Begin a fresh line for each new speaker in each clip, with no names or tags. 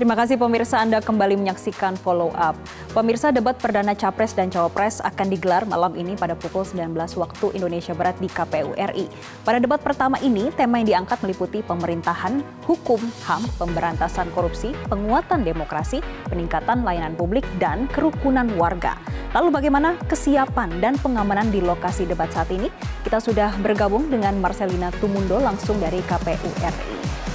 Terima kasih pemirsa, Anda kembali menyaksikan Follow Up. Pemirsa, debat perdana Capres dan Cawapres akan digelar malam ini pada pukul 19 waktu Indonesia Barat di KPU RI. Pada debat pertama ini, tema yang diangkat meliputi pemerintahan, hukum, HAM, pemberantasan korupsi, penguatan demokrasi, peningkatan layanan publik, dan kerukunan warga. Lalu bagaimana kesiapan dan pengamanan di lokasi debat saat ini? Kita sudah bergabung dengan Marcelina Tumundo langsung dari KPU RI.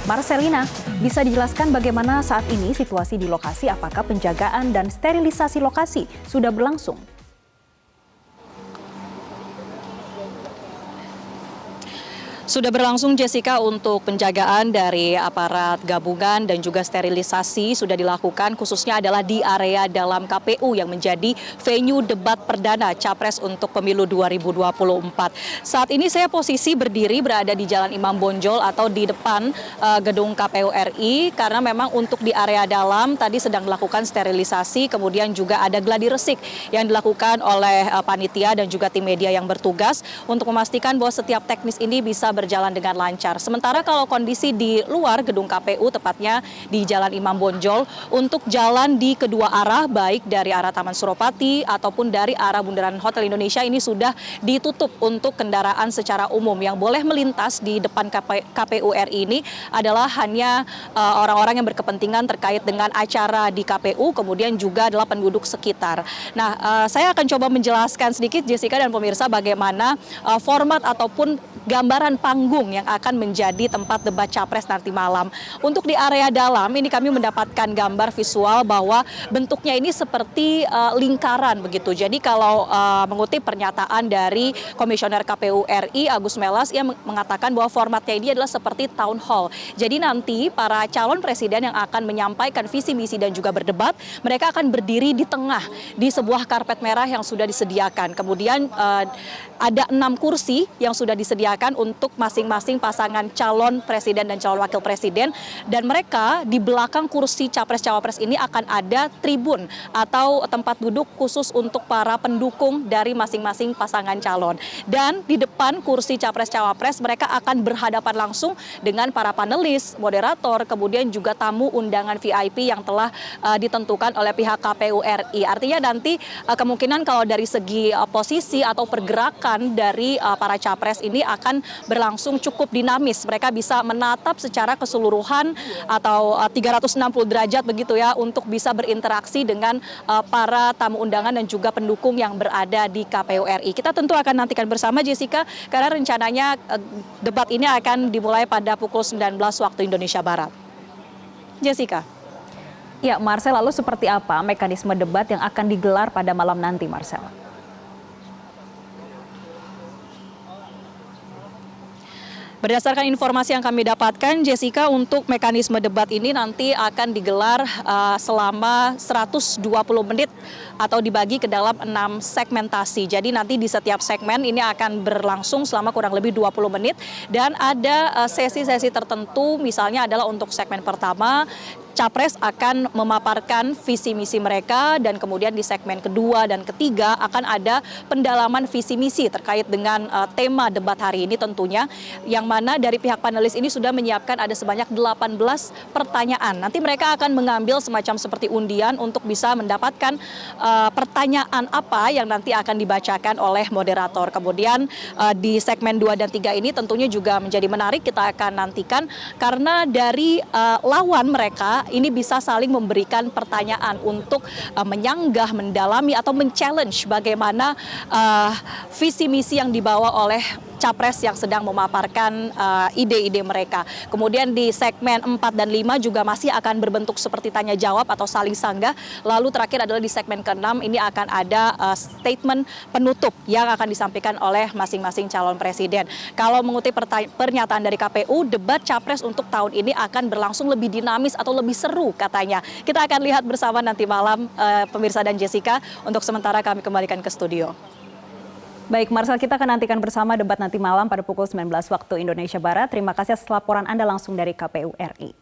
Marcelina, bisa dijelaskan bagaimana saat ini situasi di lokasi? Apakah penjagaan dan sterilisasi lokasi sudah berlangsung?
Sudah berlangsung, Jessica, untuk penjagaan dari aparat gabungan dan juga sterilisasi sudah dilakukan, khususnya adalah di area dalam KPU yang menjadi venue debat perdana Capres untuk pemilu 2024. Saat ini saya posisi berdiri berada di Jalan Imam Bonjol atau di depan gedung KPU RI, karena memang untuk di area dalam tadi sedang dilakukan sterilisasi, kemudian juga ada gladi resik yang dilakukan oleh panitia dan juga tim media yang bertugas untuk memastikan bahwa setiap teknis ini bisa berjalan dengan lancar. Sementara kalau kondisi di luar gedung KPU, tepatnya di Jalan Imam Bonjol, untuk jalan di kedua arah, baik dari arah Taman Suropati ataupun dari arah Bundaran Hotel Indonesia, ini sudah ditutup untuk kendaraan secara umum. Yang boleh melintas di depan KPU RI ini adalah hanya orang-orang yang berkepentingan terkait dengan acara di KPU, kemudian juga adalah penduduk sekitar. Nah, saya akan coba menjelaskan sedikit, Jessica dan pemirsa, bagaimana format ataupun gambaran panggung yang akan menjadi tempat debat Capres nanti malam. Untuk di area dalam ini kami mendapatkan gambar visual bahwa bentuknya ini seperti lingkaran begitu. Jadi kalau mengutip pernyataan dari Komisioner KPU RI Agus Melas, ia mengatakan bahwa formatnya ini adalah seperti town hall. Jadi nanti para calon presiden yang akan menyampaikan visi misi dan juga berdebat, mereka akan berdiri di tengah di sebuah karpet merah yang sudah disediakan. Kemudian ada 6 kursi yang sudah disediakan untuk masing-masing pasangan calon presiden dan calon wakil presiden, dan mereka di belakang kursi Capres-Cawapres ini akan ada tribun atau tempat duduk khusus untuk para pendukung dari masing-masing pasangan calon. Dan di depan kursi Capres-Cawapres mereka akan berhadapan langsung dengan para panelis, moderator, kemudian juga tamu undangan VIP yang telah ditentukan oleh pihak KPU RI. Artinya nanti kemungkinan kalau dari segi posisi atau pergerakan dari para capres ini akan berlangsung cukup dinamis. Mereka bisa menatap secara keseluruhan atau 360 derajat begitu ya, untuk bisa berinteraksi dengan para tamu undangan dan juga pendukung yang berada di KPU RI. Kita tentu akan nantikan bersama, Jessica, karena rencananya debat ini akan dimulai pada pukul 19 waktu Indonesia Barat. Jessica.
Ya, Marcel, lalu seperti apa mekanisme debat yang akan digelar pada malam nanti, Marcel?
Berdasarkan informasi yang kami dapatkan, Jessica, untuk mekanisme debat ini nanti akan digelar selama 120 menit atau dibagi ke dalam 6 segmentasi. Jadi nanti di setiap segmen ini akan berlangsung selama kurang lebih 20 menit dan ada sesi-sesi tertentu, misalnya adalah untuk segmen pertama, Capres akan memaparkan visi misi mereka, dan kemudian di segmen kedua dan ketiga akan ada pendalaman visi misi terkait dengan tema debat hari ini tentunya, yang mana dari pihak panelis ini sudah menyiapkan ada sebanyak 18 pertanyaan. Nanti mereka akan mengambil semacam seperti undian untuk bisa mendapatkan pertanyaan apa yang nanti akan dibacakan oleh moderator. Kemudian di segmen 2 dan 3 ini tentunya juga menjadi menarik, kita akan nantikan karena dari lawan mereka ini bisa saling memberikan pertanyaan untuk menyanggah, mendalami atau men-challenge bagaimana visi misi yang dibawa oleh Capres yang sedang memaparkan ide-ide mereka. Kemudian di segmen 4 dan 5 juga masih akan berbentuk seperti tanya jawab atau saling sanggah. Lalu terakhir adalah di segmen ke-6 ini akan ada statement penutup yang akan disampaikan oleh masing-masing calon presiden. Kalau mengutip pernyataan dari KPU, debat Capres untuk tahun ini akan berlangsung lebih dinamis atau lebih seru katanya. Kita akan lihat bersama nanti malam, pemirsa dan Jessica. Untuk sementara kami kembalikan ke studio.
Baik, Marcel, kita akan nantikan bersama debat nanti malam pada pukul 19 waktu Indonesia Barat. Terima kasih atas laporan Anda langsung dari KPU RI.